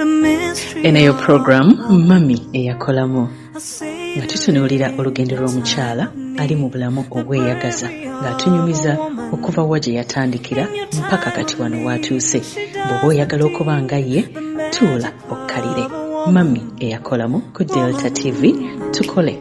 Eneyo program Mami eyakolamu nga tutunuulira olugendo lw'omukyala ali mu bulamu obweyagaza ng'atunyumiza okuva wa gye yatandikira mpaka kati wano w'atuuse. Bw'oba oyagala okuba nga ye tuula okkalire. Mami eyakolamu ku Delta TV. Tukole.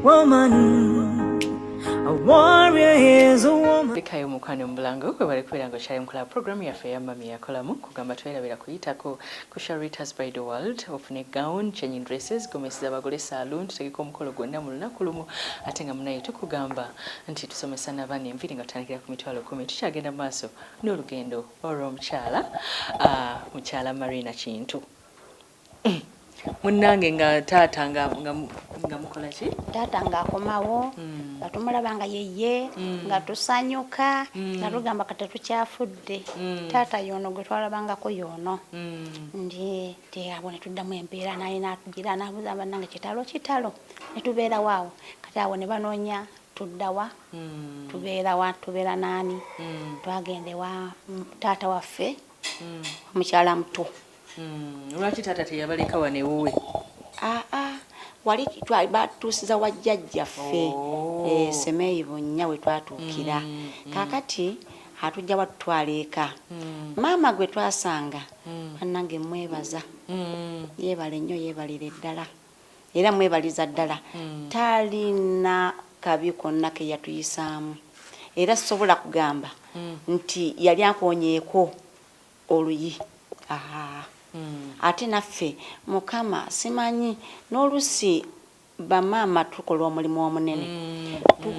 Lekayo mukwano mulango kwe bali kwera ngo chali mukula program yaffe ya Mami eyakolamu kugamba twelabira kuyitako ku Sharitas by the World ofune gown changing dresses gomesiza abagole saloon tutegeka omukolo gwonna mu lunaku lumu ate nga munaye tukugamba nti tusomesa n'abaana enviri nga tutandikira ku mitwalo 10 tukyagenda maaso n'olugendo olw'omukyala mukyala Marina Kintu. Munnange nga taata nga mukola ki? Taata nga akomawo nga tumulaba nga yeye nga tusanyuka nga tugamba kati tukyafudde. Taata yono gwe twalabangako yono ndi abo ne tuddamu empeera naye n'atugira n'abuuza bannange kitalo ne tubeera waawo kati abo ne banoonya tuddawa tubeera naani twagende wa taata waffe omukyala muto. Lwaki taata teyabaleka wane wuwe? Wali batuusiza wa jjajjaffe Semeyi Bunnya we twatuukira. Kaakati atujja watutwala eka. Maama gwe twasanga bannange mwebaza. Yeebale nnyo yeebalire ddala. Era mwebaliza ddala. Talina kabi konna ke yatuyisaamu. Era sobola kugamba nti yali akonyeeko oluyi. Ate naffe Mukama simanyi n'olusi bamaama tukola omulimu omunene.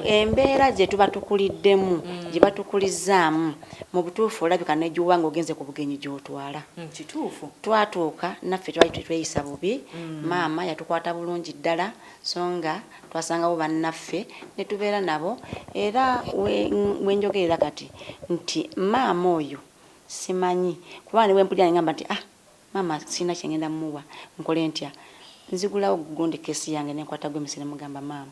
Embeera gye tuba tukuliddemu gye batukulizaamu mu butuufu olabika n'ejuwa ng'ogenze ku bugenyi gy'otwala. Kituufu. Twatuuka naffe twali tweyisa bubi. Maama yatukwata bulungi ddala so nga twasangawo bannaffe ne tubeera nabo. Era wenjogerera kati nti maama oyo simanyi kuba ne wempulira ngamba nti mama sina kyengenda muwa nkole ntya nzigulawo gundi kesi yange nenkwata gwe misire mugamba mama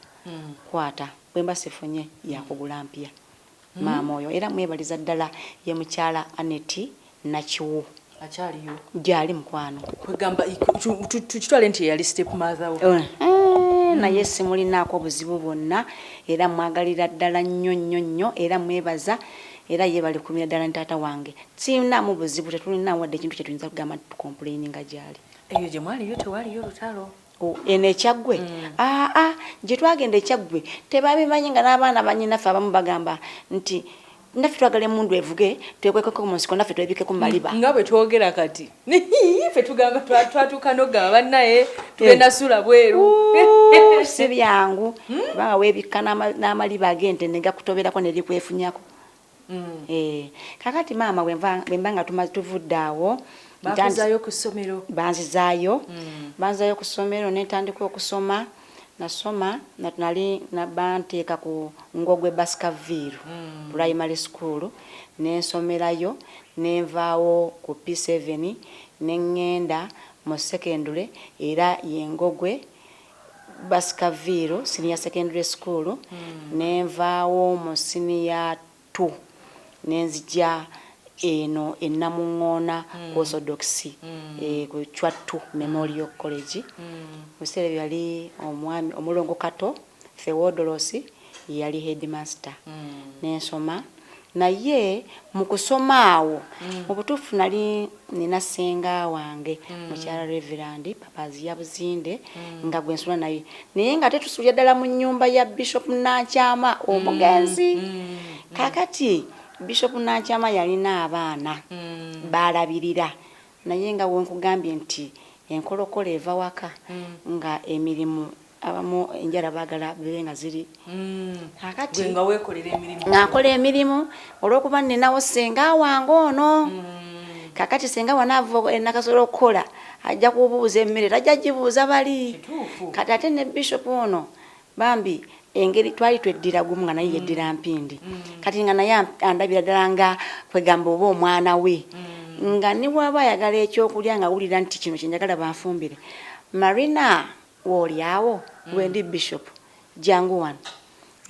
kwata bwemba sifunye yakugula mpya mama oyo era mwebaliza ddala ye mukyala Aneti Nakiwo akyaliyo gyali mukwano kwegamba tukitwale nti yali step mother wo naye simulinaako obuzibu bwonna era mwagalira ddala nnyo era mwebaza era ye bali kumira ddala ntaata wange sinaamu buzibu tetulinawo wadde ekintu kye tuyinza kugamba tukomplaininga gyali. Eyo gye mwaliyo tewaliyo lutalo? Eno ekyaggwe gye twagenda ekyaggwe tebabimanyi nga n'abaana bannyinaffe abamu bagamba nti naffe twagala emundu evuge twekwekeko mu nsiko naffe twebikeko mu maliba. Nga bwe twogera kati ffe tugamba twatuuka n'ogamba bannaye tugenda sula bweru. Si byangu kubanga weebikka n'amaliba ag'ente ne gakutoberako ne likwefunyako. Kakati maama bwemba nga tuvudde awo banzizaayo ku ssomero. Banzizaayo ku ssomero netandika okusoma. Nasoma nali banteeka ku Ngogwe Baskerville Primary School nensomerayo nenvaawo ku P7 nengenda mu secondary era ye Ngogwe Baskerville Senior Secondary School nenvaawo mu Senior 2 nenzija eno Enamuŋŋoona Orthodox ku Chwatu Memorial College. Musere byali omwami omulongo Kato Theodoros yali headmaster. Nensoma naye mu kusoma awo mu butuufu nali nina ssenga wange mukyala Reverend Papazi Yabuzinde nga gwe nsula naye nga tetusulya ddala mu nnyumba ya Bishop Nakyama omugenzi. Kakati Bishop Nakyama yalina abaana balabirira naye nga wenkugambye nti enkolokolo eva waka nga emirimu abamu enjala bagala bibe nga ziri kakati nga weekolera emirimu ngakola emirimu olw'okuba ninawo ssenga wange ono kakati ssenga wanaava enakasobola okukola ajja kubuuza emmere tajja gibuuza bali kati ate ne Bishop ono bambi engeri twali tweddira gumu nga naye yeddira mpindi kati nga naye andabira ddala nga kwegamba oba omwana we nga ni bw'aba ayagala ekyokulya nga wulira nti kino kyenjagala banfumbire Marina woolyawo wendi Bishop jangu wano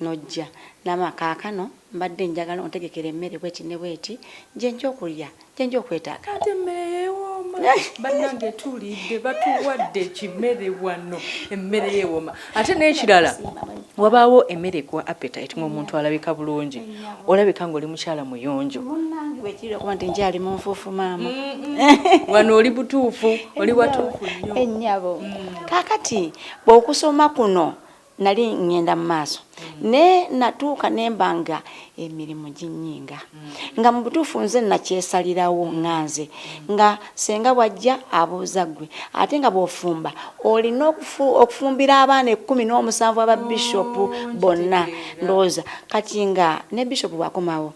nojja nama kaakano mbadde njagala ontegekera emmere bweti ne bweti gye njokulya gye njokwetaaga kati emmere yewooma bannange tulidde batuwadde kimere wano emmere yeewoma ate n'ekirala wabaawo emmere kuwa appetite ng'omuntu alabika bulungi olabika ng'oli mukyala muyonjo munnange bwekiri okuba nti nkyali mu nfuufu maama wano oli butuufu oli watuufu nnyo ennyabo kaakati bw'okusoma kuno nali ngenda mu maaso ne natuuka nembanga emirimu ginnyinga nga mu butuufu nze nakyesalirawo nganze nga senga bwajja abuuza ggwe ate nga bw'ofumba olina okufumbira abaana 17 aba bishopu bonna ndowooza kati nga ne bishopu bwakomawo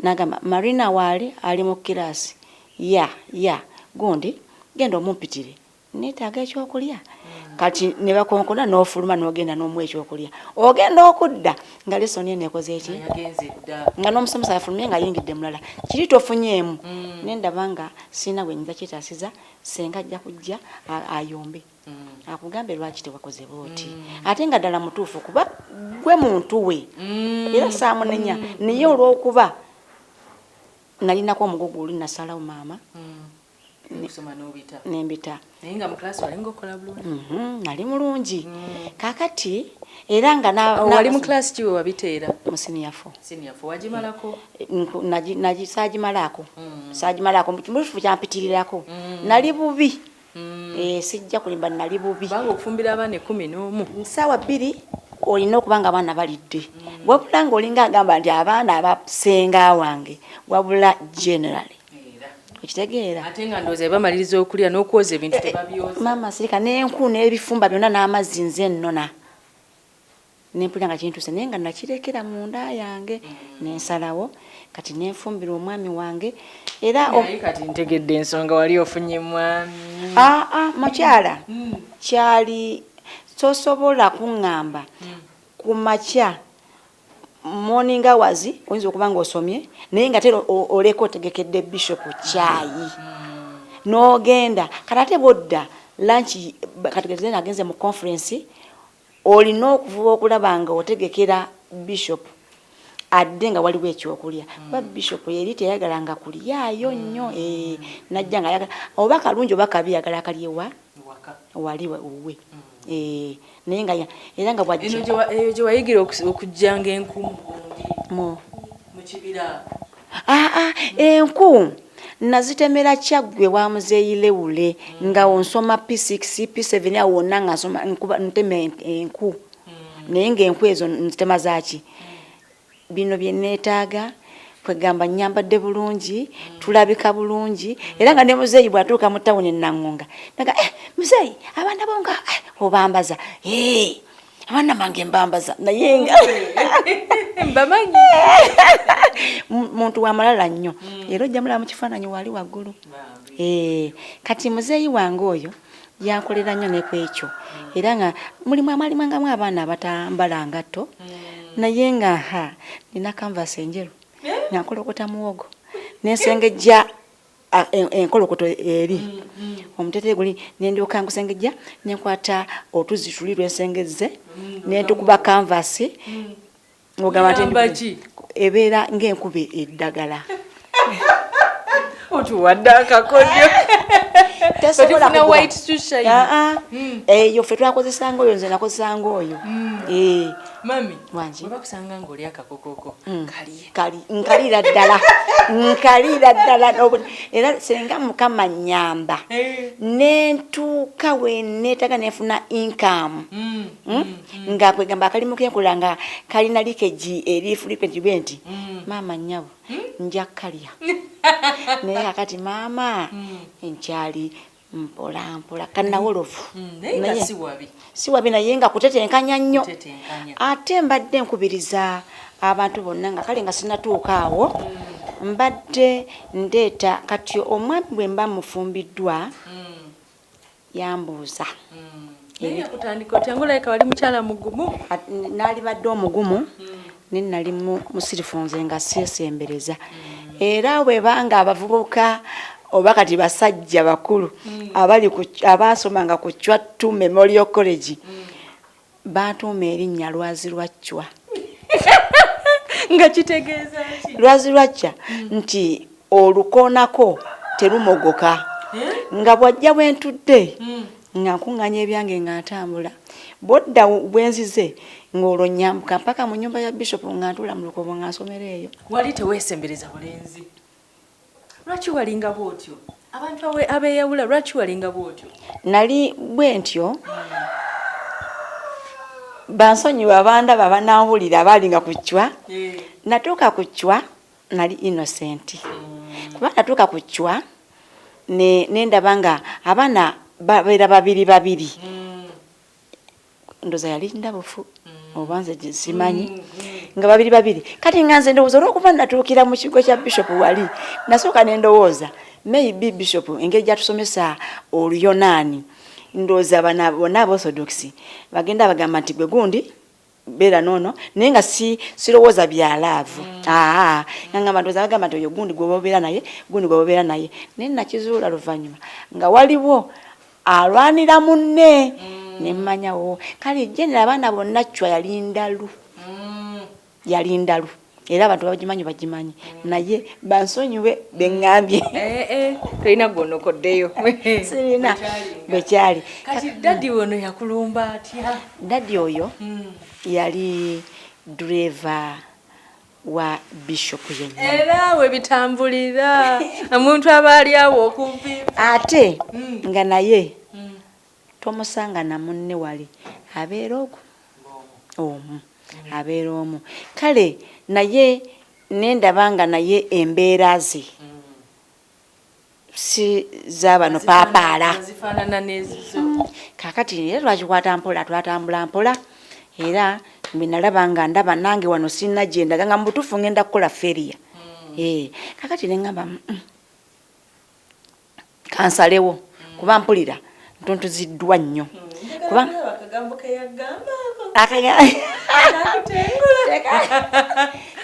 nagamba Marina waali ali mu kiraasi ya gundi genda omumpitire neetaaga ekyokulya kati ne bakonkona n'ofuluma n'ogenda n'omuwa ekyokulya ogenda okudda nga lesoni eneekoze eki nga n'omusomesa yafulumye nga ayingidde mulala kiri tofunyeemu nendaba nga siina gwe nyiza kyetaasiza senga ajja kujja ayombe akugambe lwaki tewakoze booti ate nga ddala mutuufu kuba gwe muntu we era saamunenya naye olw'okuba nalinako omugogo oli nasalawo maama nembita naye nga mu class wali ng'okola bulungi nali mulungi kakati era nga wali mu class kiwe wabiteera mu senior 4 wagimalako saagimalako mukimufu kyampitirirako nali bubi sijja kulimba nali bubi banga okufumbira abaana 11 nsaawa 2 olina okuba nga abaana balidde wabula nga olinga agamba nti abaana abasenga wange wabula generally okitegeera ate nga ndooza bamaliriza okulya n'okwoza ebintu tebabyoza maama sirika n'enku n'ebifumba byonna n'amazzi nze nnona nempulira nga kintuuse naye nga nakirekera mu nda yange nensalawo kati nenfumbira omwami wange era kati ntegedde ensonga wali ofunye mwami mukyala kyali tosobola kuŋŋamba ku makya morning hours oyinza okuba nga osomye naye nga tero oleka otegekedde bishop kyayi n'ogenda kati ate bodda lunch kategeze nagenze mu conference olina okuvuba okulaba nga otegekera bishop adde nga waliwo ekyokulya kuba bishop yeri teyayagalanga kulyayo nnyo najja nga ayagala oba kalungi oba kabi yagala akalyewa wali uwe naye nga era nga bwajja eyo gye wayigira okujjanga enku mu kibira enku nazitemera kyaggwe wa muzeeyi Lewule nga onsoma P6 P7 awo wonna nga nsoma ntema enku naye ng'enku ezo nzitema zaaki bino bye neetaaga kwegamba nyambadde bulungi tulabika bulungi era nga ne muzeeyi bw'atuuka mu tawuni ennaŋŋonga naga muzeeyi abaana bonga obambaza abaana bange mbambaza naye nga mbamanyi muntu wamalala nnyo era ojja mulaba mu kifaananyi wali waggulu kati muzeeyi wange oyo yankolera nnyo ne kwekyo era nga mulimu amalimangamu abaana abatambala ngatto naye nga nina kanvasi enjeru nankolokota muwogo nensengejja enkolokoto eri omuteete guli nendyoka ngusengejja nenkwata otuzi tuli lwensengezze nentukuba kanvasi ogamba nti ebeera ng'enkube eddagala otuwadde akakodyo tesobola white eyo ffe twakozesanga oyo nze nakozesanga oyo mami wangi bakusanga ng'oli akakokoko nkalira ddala era senga mukama nyamba nentuuka weneetaga nenfuna income nga kwegamba akalimu kenkola nga kalina likeji eri frequent bwenti maama nnyabo nja kalya naye kakati maama nkyali mpola kannawolovu si wabi naye nga kutetenkanya nnyo ate mbadde nkubiriza abantu bonna nga kale nga sinatuuka awo mbadde ndeeta kati omwami bwe mba mufumbiddwa yambuuza naali badde omugumu ne nali musirifu nze nga seesembereza era bwe banga abavubuka oba kati basajja bakulu abasomanga ku Chwattu Memorial College batuuma erinnya Lwazi Lwacwa nga kitegeeza ki Lwazi Lwacwa nti olukoonako terumogoka nga bwajja bwentudde nga nkuŋŋanya ebyange nga ntambula bodda bwenzize ng'olwo nyambuka mpaka mu nnyumba ya Bishop nga ntula mu lukobo nga nsomera eyo. Wali teweesembereza bulenzi? Lwaki walinga bw'otyo? Abantu abeeyawula lwaki walinga bw'otyo? Nali bwe ntyo bansonyiwa abandaba banawulira abalinga ku ccwa. Natuuka ku ccwa nali innocent. Kuba natuuka ku ccwa ne ndaba nga abaana babeera babiri. Ndoza yali ndabufu oba nze simanyi nga babiri. Kati nga nze ndowooza olw'okuba natuukira mu kigo kya Bishop wali nasooka ne ndowooza maybe Bishop engeri gyatusomesa Oluyonaani ndowooza bana bonna Orthodox bagenda bagamba nti gwe gundi beera noono naye nga sirowooza bya laavu. Ngamba ndowooza bagamba nti oyo gundi gwe bobeera naye gundi gwe bobeera naye naye nakizuula luvannyuma nga waliwo alwanira munne ne mmanyawo kale jenera abaana bonna ccwa yali ndalu era abantu bagimanyi naye bansonyiwe beŋŋambye. Tolina gwonokoddeyo? Sirina bekyali. Kati daddi ono yakulumba atya? Daddi oyo yali driver wa Bishop yennyini. Era we bitambulira omuntu aba ali awo okumpi. Ate nga naye tomusanga na munne wali abeera omu abeera omu. Kale naye nendaba nga naye embeera ze si z'abano paapaala. Kaakati era lwakikwata mpola twatambula mpola era mbe nalaba nga ndaba nange wano sirina gye ndaga nga mu butuufu ngenda kukola feria. Kaakati ne ŋŋamba kansalewo kuba mpulira ntontuziddwa nnyo. Kuba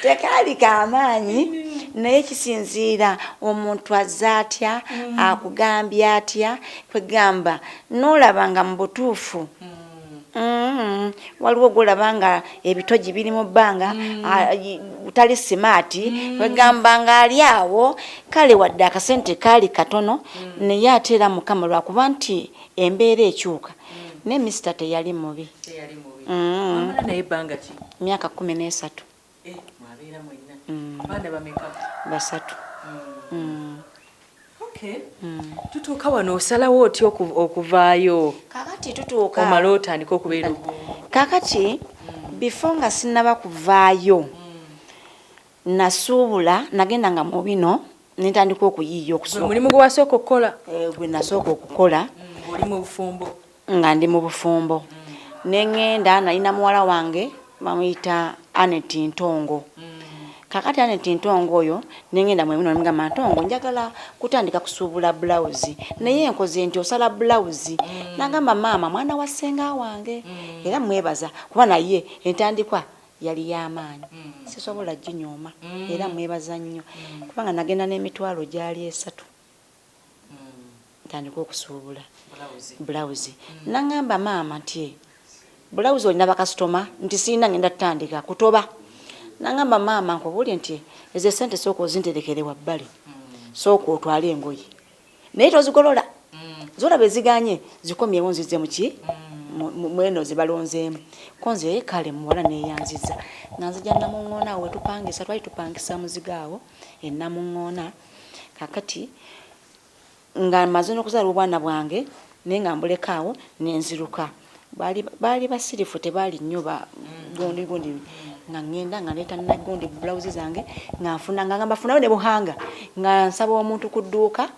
tekaali kamaanyi naye kisinziira omuntu azze atya akugambye atya kwegamba n'olaba nga mu butuufu waliwo gwolaba nga ebitogi biri mu bbanga utali simaati kwegamba nga ali awo kale wadde akasente kaali katono naye ate era Mukama lwakuba nti embeera ekyuka ne Mr. teyali mubi. Naye ebbanga ki? Myaka 13. Mwabeera mwenna. Abaana bameka? 3. Tutuuka wano osalawo otya okuvaayo? Kakati tutuuka omala otandika okubeera kakati before nga sinnaba kuvaayo nasuubula nagenda nga mu bino nentandika okuyiiya okusooka. Mulimu gwe wasooka okukola? Gwe nasooka okukola oli mu bufumbo? Nga ndi mu bufumbo. Nengenda nalina muwala wange bamuyita Aneti Ntongo. Kakati Aneti Ntongo oyo nengenda mwemino ngamba Ntongo njagala kutandika kusuubula blouse naye nkoze nti osala blouse. Nagamba maama mwana wa ssenga wange era mwebaza kuba naye entandikwa yali y'amaanyi sisobola ginyooma era mwebaza nnyo kubanga nagenda n'emitwalo gyali 3 ntandika okusuubula blouse. Nagamba maama nti blouse olina bakasitoma nti sirina ngenda tutandika kutoba. Nagamba maama nkubulye nti ezo sente sooka ozinterekere wabbali sooka otwale engoye naye tozigolola zolaba eziganye zikomyewo nzize muki mweno zibalonzeemu konze kale muwala neyanziza nga nzija namuŋŋoona awo wetupangisa twali tupangisa muzigo awo ennamuŋŋoona. Kakati nga maze n'okuzaala obwana bwange naye nga mbuleka awo nenziruka baali basirifu tebaali nnyo gondi nga ngenda nga nleeta nagondi blouse zange nga nfuna nga ngamba funayo ne buhanga nga nsaba omuntu ku dduuka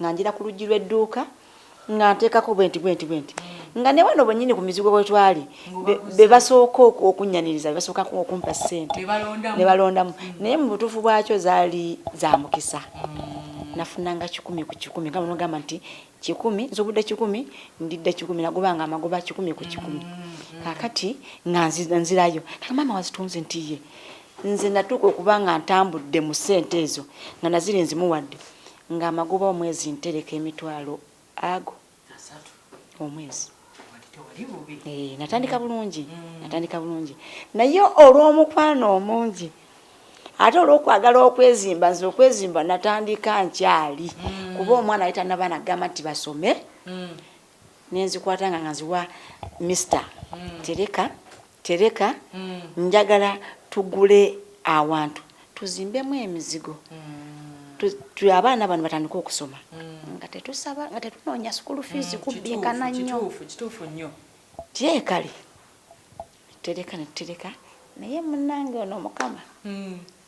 nga njira ku luggi lw'edduuka nga nteekako bwenti nga ne wano bwennyini ku mizigo bwe twali be basooka okunnyaniriza basooka okumpa ssente ne balondamu naye mu butuufu bwakyo zaali za mukisa. Nafunanga 10 ku 10 nga munogamba nti 10 nsobudde 10 ndidde 10 nagobanga amagoba 10 ku 10. Kakati nga nzirayo kaka maama wazitunze ntiye nze natuuka okuba nga ntambudde mu ssente ezo nga naziri nzimuwadde nga amagoba omwezi ntereka emitwalo ago 3 omwezi. Natandika bulungi naye olw'omukwano omungi ate olw'okwagala okwezimba nze okwezimba natandika nkyali kuba omwana ayita n'abaana gamba nti basome nenzikwata nga nziwa Mr. tereka njagala tugule awantu tuzimbemu emizigo abaana bano batandika okusoma nga tetusaba nga tetunoonya school fees kubbinkana nnyo tyekale tereka naye munnange ono mukama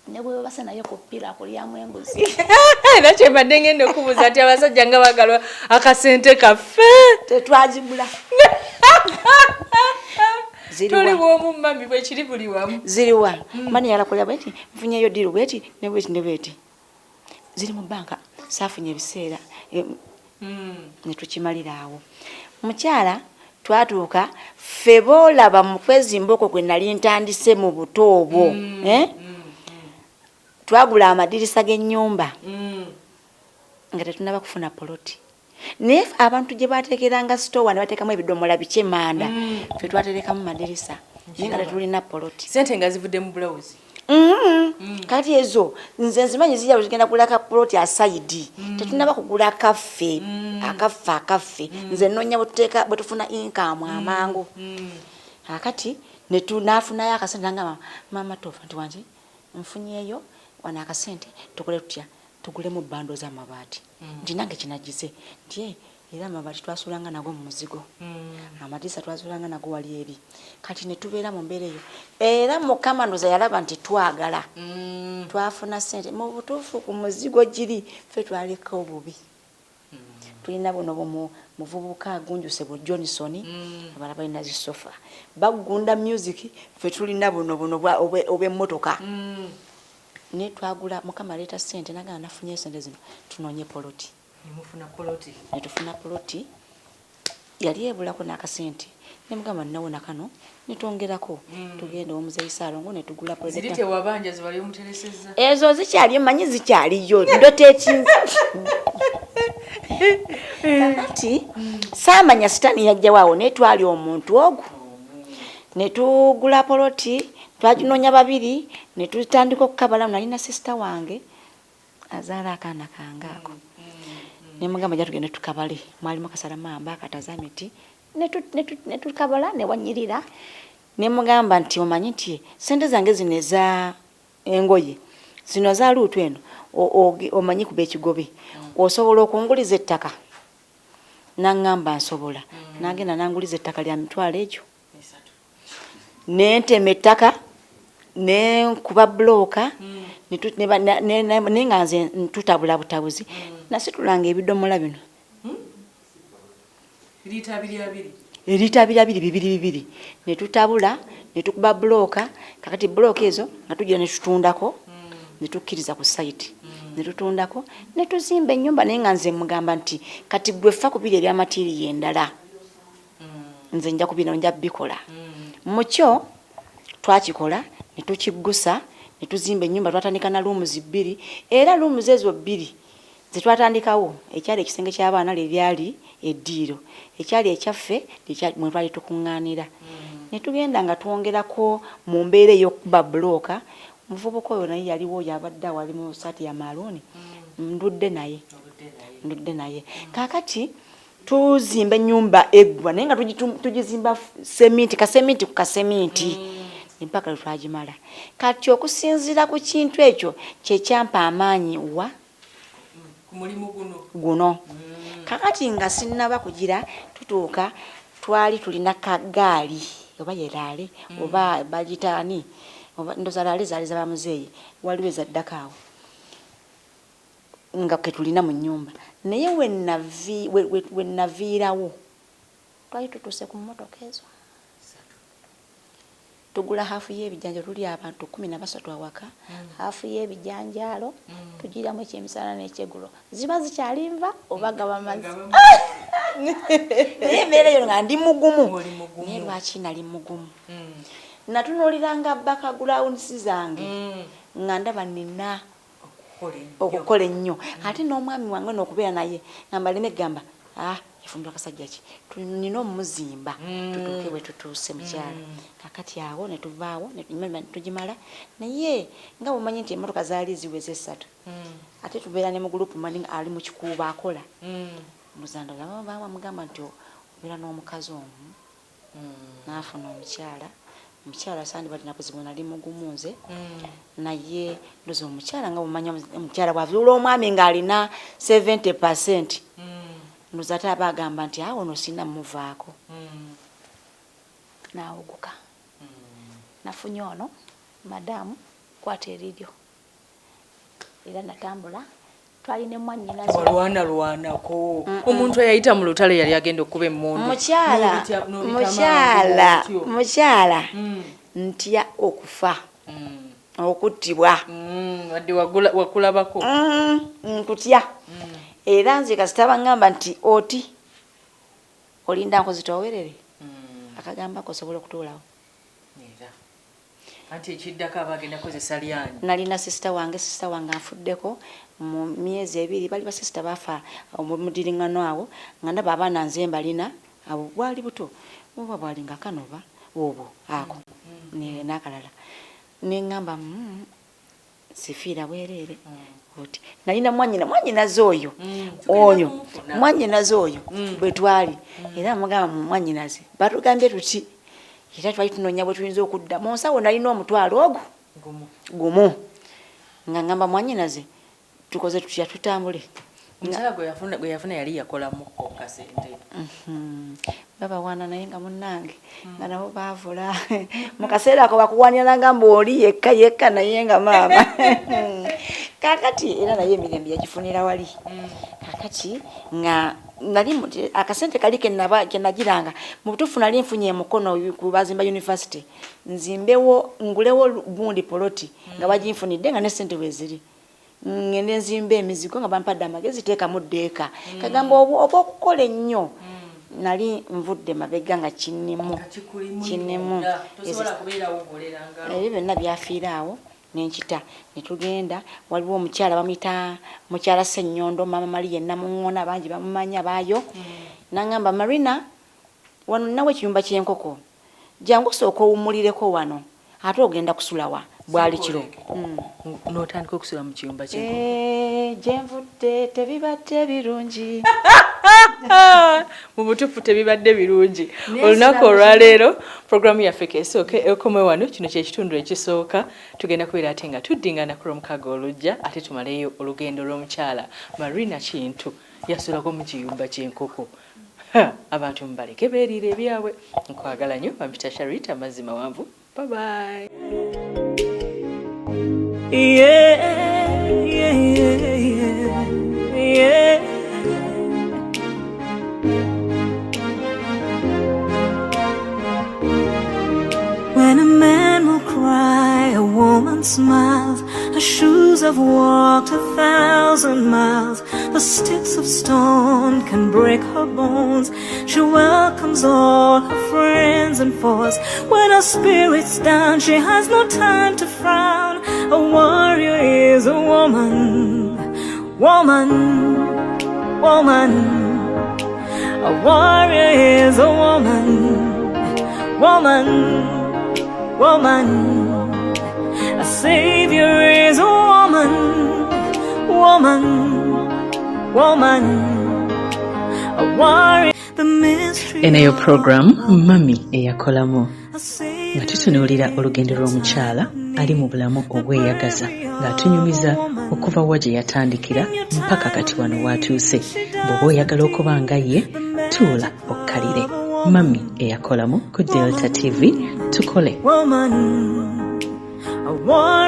ne bwe basa naye ku ppira kulyamu enguzi era kyembadde ngenda okubuuza ati abasajja nga bagalwa akasente kaffe tetwazigula tuli bwomu mami bwekiri buli wamu ziriwa mani yalakolera bweti nfunyeyo diru bweti ne bweti ziri mu banka saafunye ebiseera ne tukimalira awo mukyala twatuuka ffe boolaba mu kwezimba okwo gwe nali ntandise mu buto obwo twagula amadirisa g'ennyumba nga tetunaba kufuna poloti naye abantu gye bateekeranga sitowa ne bateekamu ebidomola bikyemanda ffe twaterekamu madirisa naye nga tetulina poloti sente nga zivudde mu bulawuzi kati ezo nze nzimanyi zijja tugenda kugula ka poloti asayidi tetunaba kugula akaffe nze noonya bwe tufuna inkamu amangu akati naafunayo akasente nanga mama tofa nti wange nfunyeeyo wana akasente tukole tutya tugulemu bando z'amabaati nti nange kinagize nti era amabaati twasulanga nago mu muzigo amadisa twasulanga nago wali eri kati ne tubeera mu mbeera eyo era mukama ndoza yalaba nti twagala twafuna sente mu butuufu ku muzigo giri ffe twaleka obubi tulina buno muvubuka agunjuse bu Johnson abala balina zisofa bagunda music ffe tulina buno obw'emmotoka ne twagula mukama leeta sente nagana nafunye sente zino tunoonye poloti ne tufuna poloti yali ebulako n'akasente ne mugamba nnawo nakano netwongerako tugenda omuzeyi Saalongo ne tugula poloti ziri tewabanja zibali omutereseza ezo zikyali manyi zikyaliyo ndoteti kati saamanya sitani yajja waawo ne twali omuntu ogwo ne tugula poloti twaginoonya babiri ne tutandika okukabalamu nalina sisita wange azaala akaana kangaako ne mugamba jja tugende tukabale mwalimu kasalamamba akatazamiti ne tukabala ne wanyirira ne mugamba nti omanyi nti sente zange zino eza engoye zino za luutu eno omanyi kuba ekigobe osobola okunguliza ettaka nangamba nsobola nagenda nanguliza ettaka lya mitwalo egyo nentema ettaka nenkuba bulooka nenga nze ntutabula butabuzi nasitulanga ebidomola bino erita bibiri netutabula netukuba bulooka kakati bulooka ezo nga tugira netutundako netukkiriza ku site netutundako netuzimba ennyumba naye nga nze mugamba nti kati gwe ffa kubiri ebyamateriyo endala nze nja kubira nja bikola mukyo twakikola netukigusa netuzimba ennyumba twatandika na rooms 2 era rooms ezo 2 zetwatandikawo ekyali ekisenge ky'abaana lyali eddiiro ekyali ekyaffe mwe twali tukuŋŋaanira netugenda nga twongerako mu mbeera ey'okuba bulooka muvubuka oyo naye yaliwo yabadde wali mu saati ya marooni ndudde naye kakati tuzimba ennyumba eggwa naye nga tugizimba kaseminti ku kaseminti empaka twagimala kati okusinziira ku kintu ekyo kyekyampa amaanyi wa guno kakati nga sinnaba kugira tutuuka twali tulina kagaali oba yeraale oba bagitaani oba ndoza laale zaali zabamuzeeyi waliwo ezaddako awo nga ketulina mu nnyumba naye we naviirawo twali tutuuse ku mmotoka ezo tugula hafu y'ebijanjalo tuli abantu 13 awaka hafu y'ebijanjalo tugiramu ekyemisana n'ekyegulo ziba zikyalinva oba gabamazi naye embeera eyo nga ndi mugumu naye lwaki nali mugumu natunuuliranga backgrounds zange nga ndaba nina okukola ennyo ate n'omwami wange n'okubeera naye nga mbaleme gamba Ifumbira kasajja ki tulina omuzimba tutuuke bwe tutuuse mukyala kakati awo ne tuvaawo ne tugimala naye nga bumanyi nti emmotoka zaali ziweze 3 ate tubeera ne mu group mani ali mu kikuuba akola muzanda baba mugamba nti obeera n'omukazi omu n'afuna omukyala sandi balina kuzibu nali mugumunze naye ndoza omukyala nga bumanya omukyala bwazuula omwami ng'alina 70%. Nuzate abagamba nti awo no sina muvaako naawuguka nafunye ono madamu kwata eriryo era natambula twalina mwannyinaze lwanako omuntu eyayita mu lutale yali agenda okuba emmundu mukyala ntya okufa okuttibwa wadde wakulabako nkutya era nze kasita bangamba nti oti olinda nkozitowerere akagamba kosobola okutuulawo anti ekiddako abagenda kozesa lyani nalina sisita wange afuddeko mu myezi 2 bali basisita bafa omudiriŋŋano awo nga ndaba abaana nze mbalina abo bwali buto oba bwalinga kanova obwo ako n'akalala neŋŋamba sifiira bwereere oti nalina mwannyinaze oyo bwe twali era mugamba mwannyinaze batugambye tuti era twali tunoonya bwe tuyinza okudda mu nsawo nalina omutwalo ogwo gumu nga ngamba mwannyinaze tukoze tutya tutambule omukyala gwe yafuna yali yakolamu kasente baba wana naye nga munnange nga nabo baavula mu kaseera ako bakuwaniranga mbu oli yekka naye nga maama kakati era naye emirembe yagifunira wali kakati nga nali akasente kali kenagiranga mu butuufu nali nfunye emukono ku bazimba university ngulewo gundi poloti nga baginfunidde nga ne sente weziri ngende nzimba emizigo nga bampadde amagezi teekamu ddeeka kagamba oba okukola ennyo nali nvudde mabega nga kinnimu ebyo byonna byafiira awo nenkita netugenda waliwo omukyala bamuyita mukyala Ssenyondo mama Maria Namuŋŋona bangi bamumanya baayo nangamba Marina wano nawe ekiyumba ky'enkoko jangu sooka owummulireko wano ate ogenda kusulawa bwali kiro n'otandika okusula mu kiyumba ky'enkoko gyenvudde tebibadde birungi mu butuufu tebibadde birungi olunaku olwaleero programu yaffe kesooka ekomwe wano kino kyekitundu ekisooka tugenda kubeera ate nga tuddingana ku lwomukaga olujja ate tumaleyo olugendo lw'omukyala Marina Kintu yasulako mu kiyumba ky'enkoko abantu mubaleke beeriire ebyabwe nkwagala nnyo bampita Sharita mazima wanvu bye bye When a man will cry, a woman smiles. Her shoes have walked 1,000 miles. The sticks of stone can break her bones. She welcomes all her friends and foes. When her spirit's down, she has no time to frown. A warrior is a woman, woman, woman. A warrior is a woman, woman, woman. A savior is a woman, woman, woman. A warrior. The mystery. Eneyo program mami eyakolamu nga tutunuulira olugendo lw'omukyala ali mu bulamu obweyagaza ng'atunyumiza okuva wa gye yatandikira mpaka kati wano watuuse. Bw'oba oyagala okuba nga ye tuula okkalire. Mami eyakolamu ku Delta TV tukole. Woman, a warrior.